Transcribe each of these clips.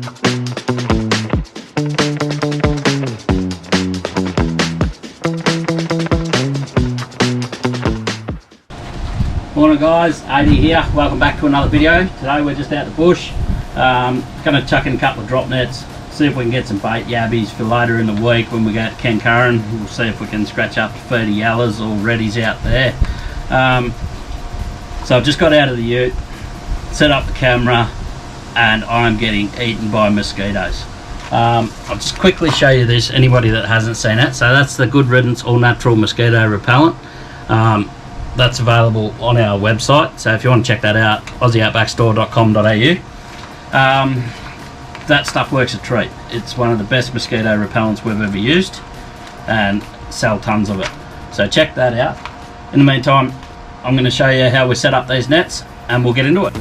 Morning guys, AD here, welcome back to another video. Today we're just out the bush, going to chuck in a couple of drop nets, see if we can get some bait yabbies for later in the week when we go to Kencurran. We'll see if we can scratch up 30 yellows or reddies out there. So I've just got out of the ute, set up the camera, and I'm getting eaten by mosquitoes. I'll just quickly show you this, anybody that hasn't seen it. So that's the Good Riddance All Natural Mosquito Repellent. That's available on our website, so if you want to check that out, AussieOutbackStore.com.au. That stuff works a treat. It's one of the best mosquito repellents we've ever used, and sell tons of it, so check that out. In the meantime, I'm going to show you how we set up these nets and we'll get into it.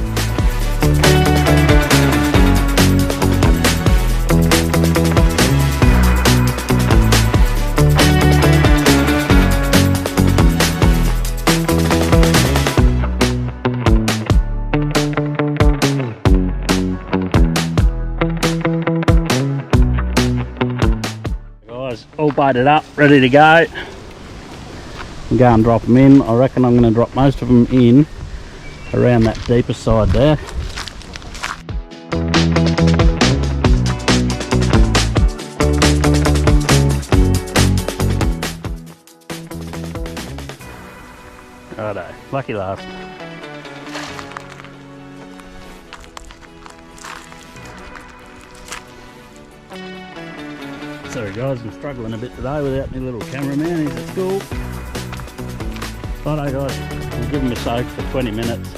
All baited up, ready to go. I'll go and drop them in. I reckon I'm going to drop most of them in around that deeper side there. Righto, lucky last. Sorry guys, I'm struggling a bit today without my little cameraman. He's at school. Righto guys, we'll give him a soak for 20 minutes.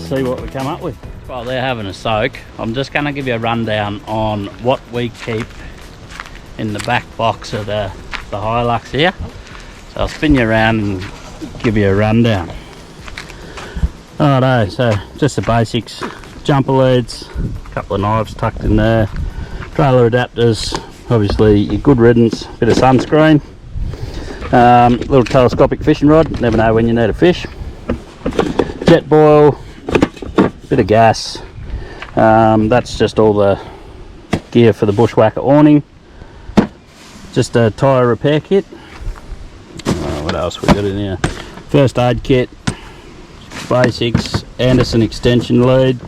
See what we come up with. While they're having a soak, I'm just going to give you a rundown on what we keep in the back box of the Hilux here. So I'll spin you around and give you a rundown. Righto, so just the basics. Jumper leads, a couple of knives tucked in there. Trailer adapters, obviously your Good Riddance, bit of sunscreen, little telescopic fishing rod, never know when you need a fish, jetboil, bit of gas, that's just all the gear for the bushwhacker awning, just a tyre repair kit, what else we got in here, first aid kit, basics, Anderson extension lead.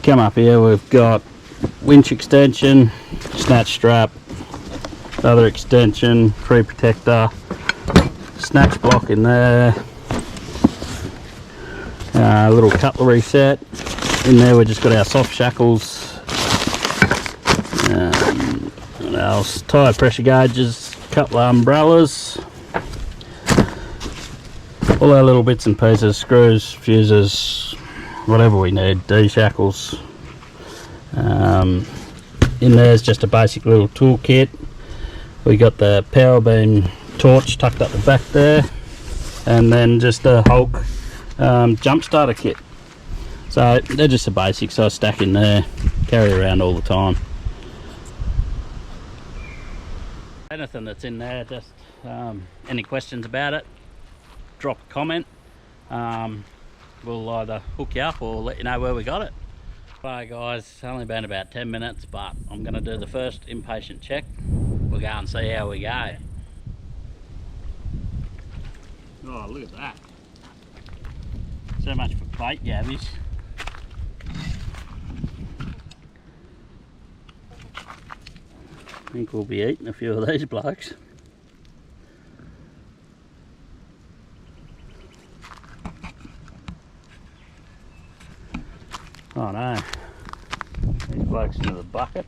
Come up here, we've got winch extension, snatch strap, other extension, tree protector, snatch block in there, a little cutlery set. In there we just got our soft shackles, what else, tyre pressure gauges, couple of umbrellas, all our little bits and pieces, screws, fuses, whatever we need, D-shackles. In there's just a basic little toolkit. We got the power beam torch tucked up the back there, and then just a Hulk jump starter kit. So they're just the basics I stack in there, carry around all the time. Anything that's in there, just any questions about it, drop a comment. We'll either hook you up or let you know where we got it. Right guys, it's only been about 10 minutes, but I'm going to do the first impatient check. We'll go and see how we go. Oh, look at that. So much for bait yabbies. I think we'll be eating a few of these blokes. Oh no, these blokes into the bucket.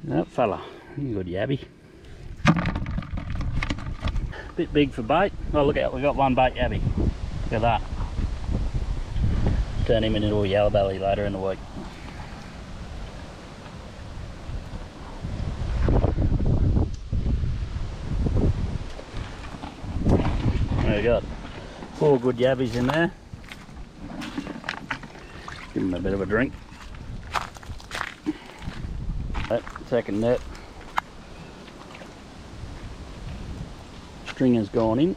That fella, you good yabby. Bit big for bait. Oh look out, we got one bait yabby. Look at that. Turn him into a yellow belly later in the week. There we go. 4 good yabbies in there. Give them a bit of a drink. That second net. Stringer's gone in.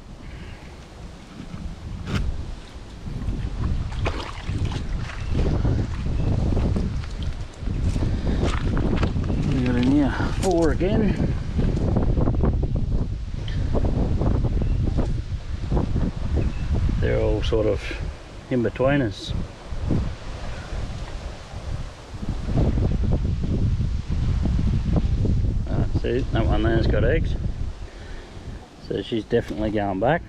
again. They're all sort of in between us. See, that one there's got eggs, so she's definitely going back.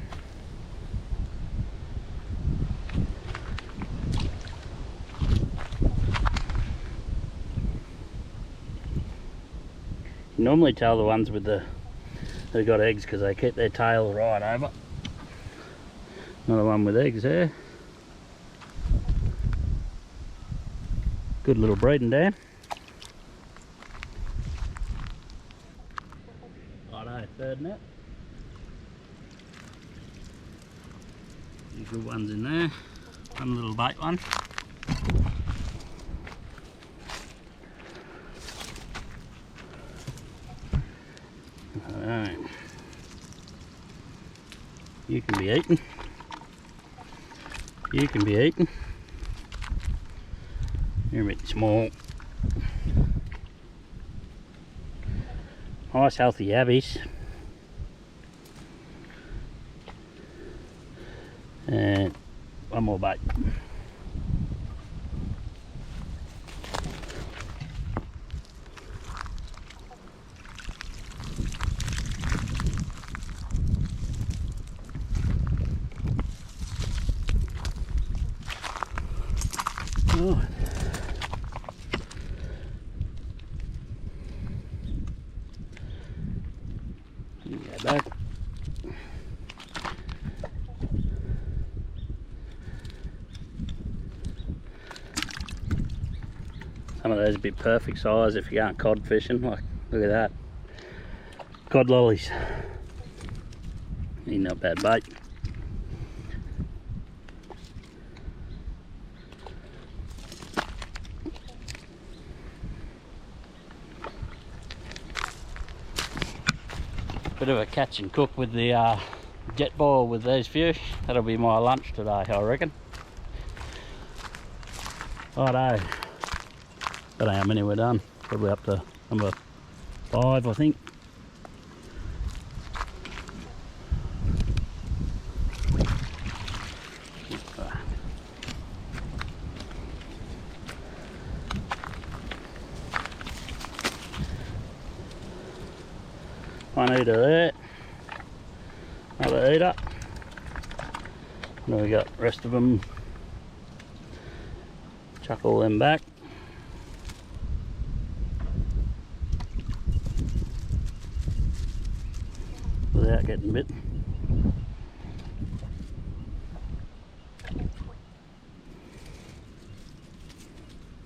You normally tell the ones with the they've got eggs because they keep their tail right over. Another one with eggs there. Good little breeding dam. Righto, third net. Few good ones in there. One little bait one. Alright. You can be eaten. You can be eaten. You're a bit small. Nice healthy yabbies. And one more bait. Oh. Go back. Some of those would be perfect size if you aren't cod fishing. Like, look at that. Cod lollies. Ain't not bad bait. Bit of a catch and cook with the jetboil with these fish. That'll be my lunch today, I reckon. Righto. Don't know how many we're done. Probably up to number 5, I think. One eater there, another eater, and then we got the rest of them. Chuck all them back. Without getting bit.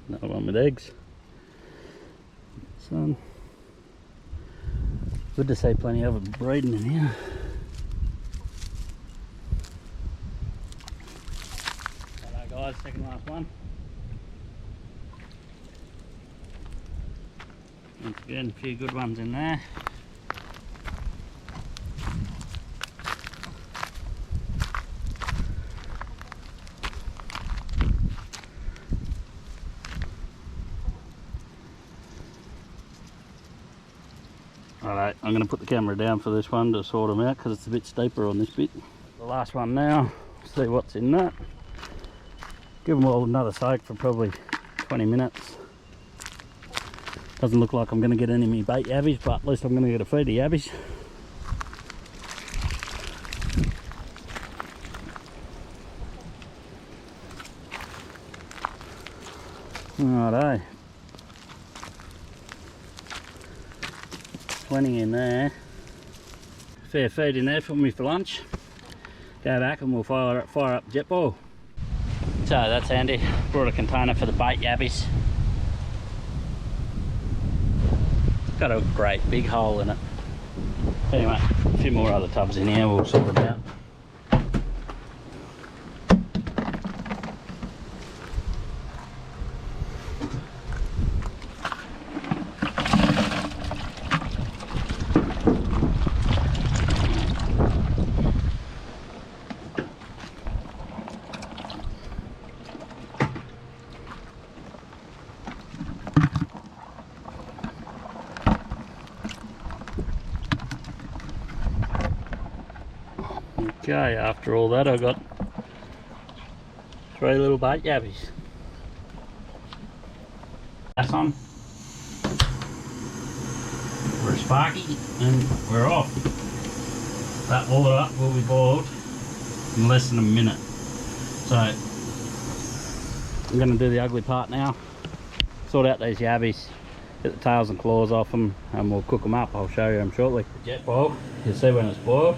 Another one with eggs. Son. Good to see plenty of them breeding in here. Hello guys, second last one. Once again, a few good ones in there. Alright, I'm going to put the camera down for this one to sort them out because it's a bit steeper on this bit. The last one now, see what's in that. Give them all another soak for probably 20 minutes. Doesn't look like I'm going to get any of my bait yabbies, but at least I'm going to get a feed of yabbies. Righto. Plenty in there. Fair feed in there for me for lunch. Go back and we'll fire up jetboil. So that's handy. Brought a container for the bait yabbies. Got a great big hole in it. Anyway, a few more other tubs in here, we'll sort them out. Okay, after all that I got 3 little bait yabbies. That's on. We're sparky and we're off. That water will be boiled in less than a minute. So I'm going to do the ugly part now. Sort out these yabbies, get the tails and claws off them, and we'll cook them up. I'll show you them shortly. The jet boil, you'll see when it's boiled.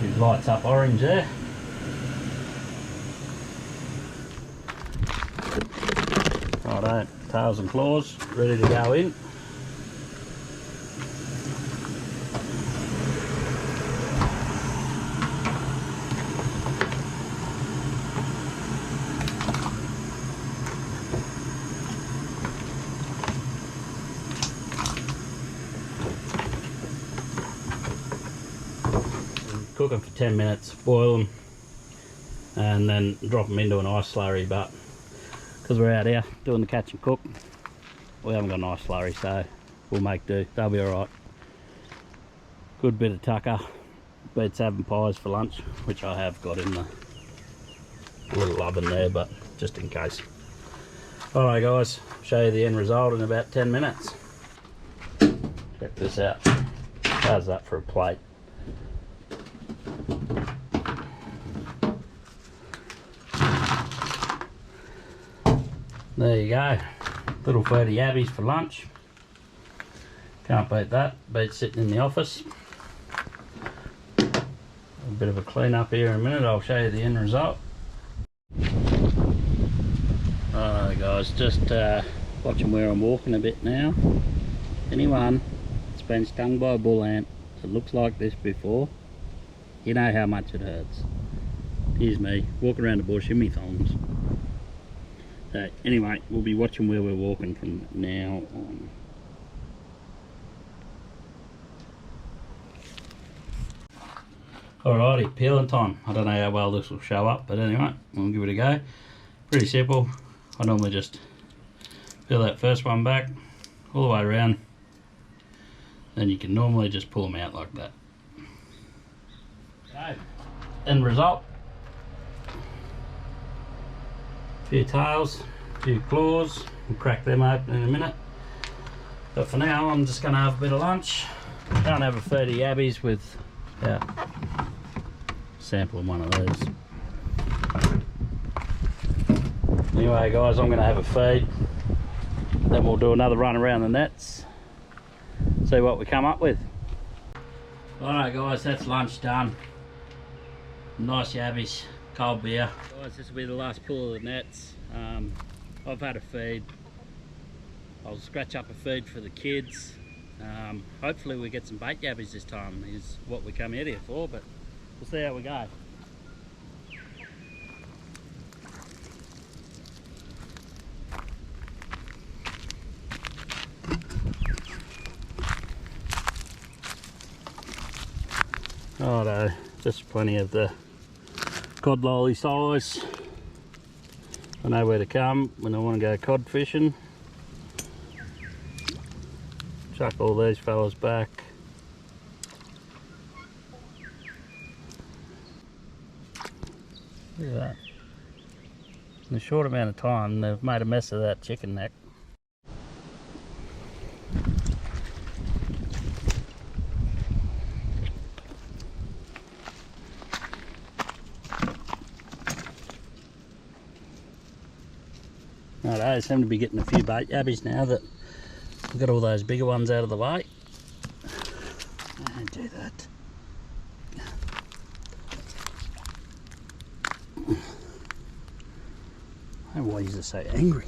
It lights up orange there. Righto, tails and claws ready to go in. Cook them for 10 minutes, boil them, and then drop them into an ice slurry. But because we're out here doing the catch and cook, we haven't got an ice slurry, so we'll make do. They'll be alright. Good bit of tucker. Beats having pies for lunch, which I have got in the little oven there, but just in case. Alright guys, show you the end result in about 10 minutes. Check this out. How's that for a plate? There you go, little 30 yabbies for lunch. Can't beat that, beats sitting in the office. A bit of a clean up here in a minute, I'll show you the end result. Alright guys, just watching where I'm walking a bit now. Anyone that's been stung by a bull ant that looks like this before, you know how much it hurts. Here's me, walking around the bush in my thongs. So anyway, we'll be watching where we're walking from now on. Alrighty, peeling time. I don't know how well this will show up, but anyway, we'll give it a go. Pretty simple. I normally just peel that first one back all the way around. Then you can normally just pull them out like that. Okay, end result. Few tails, few claws. We'll crack them open in a minute. But for now, I'm just going to have a bit of lunch. Can't have a 30 yabbies without sampling one of those. Anyway, guys, I'm going to have a feed. Then we'll do another run around the nets. See what we come up with. Alright, guys, that's lunch done. Nice yabbies. Cold beer. Guys, this will be the last pull of the nets. I've had a feed. I'll scratch up a feed for the kids. Hopefully we get some bait yabbies this time, is what we come out here for, but we'll see how we go. Righto, just plenty of the cod lolly size. I know where to come when I want to go cod fishing. Chuck all these fellas back. Look at that. In a short amount of time they've made a mess of that chicken neck. Righto, seem to be getting a few bait yabbies now that we've got all those bigger ones out of the way. Don't do that. I don't know why he's so angry.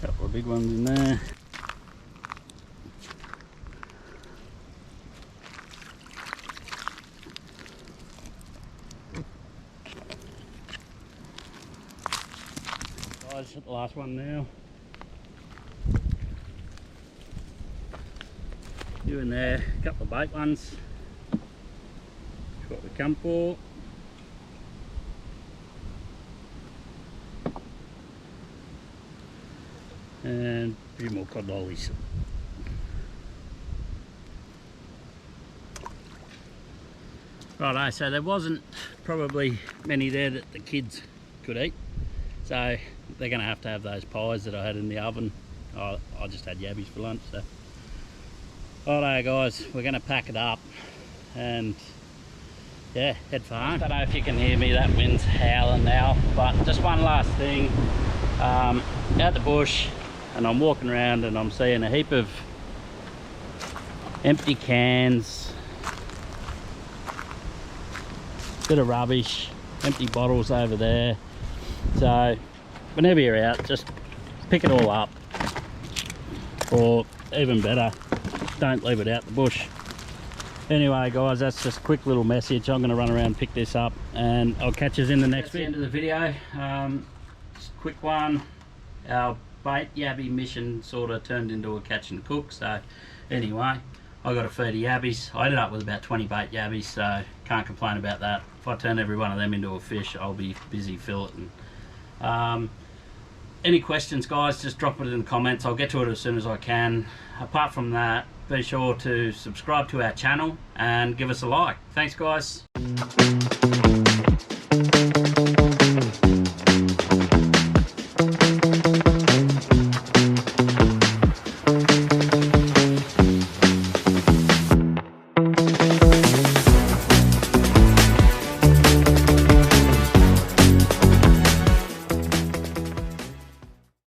Couple of big ones in there. Guys, hit the last one now. You in there, a couple of bait ones. That's what we come for. And a few more cod lollies. Righto, so there wasn't probably many there that the kids could eat, so they're going to have those pies that I had in the oven. I just had yabbies for lunch. So righto guys, we're going to pack it up and yeah, head for home. I don't know if you can hear me, that wind's howling now, but just one last thing. Out the bush, and I'm walking around and I'm seeing a heap of empty cans, bit of rubbish, empty bottles over there. So whenever you're out, just pick it all up, or even better, don't leave it out the bush. Anyway guys, that's just a quick little message. I'm going to run around and pick this up, and I'll catch you in the next video. That's the end of the video. Just a quick one. Our bait yabby mission sort of turned into a catch and cook. So anyway, I got to feed the yabbies. I ended up with about 20 bait yabbies, so can't complain about that. If I turn every one of them into a fish, I'll be busy filleting. Any questions guys, just drop it in the comments. I'll get to it as soon as I can. Apart from that, be sure to subscribe to our channel and give us a like. Thanks guys.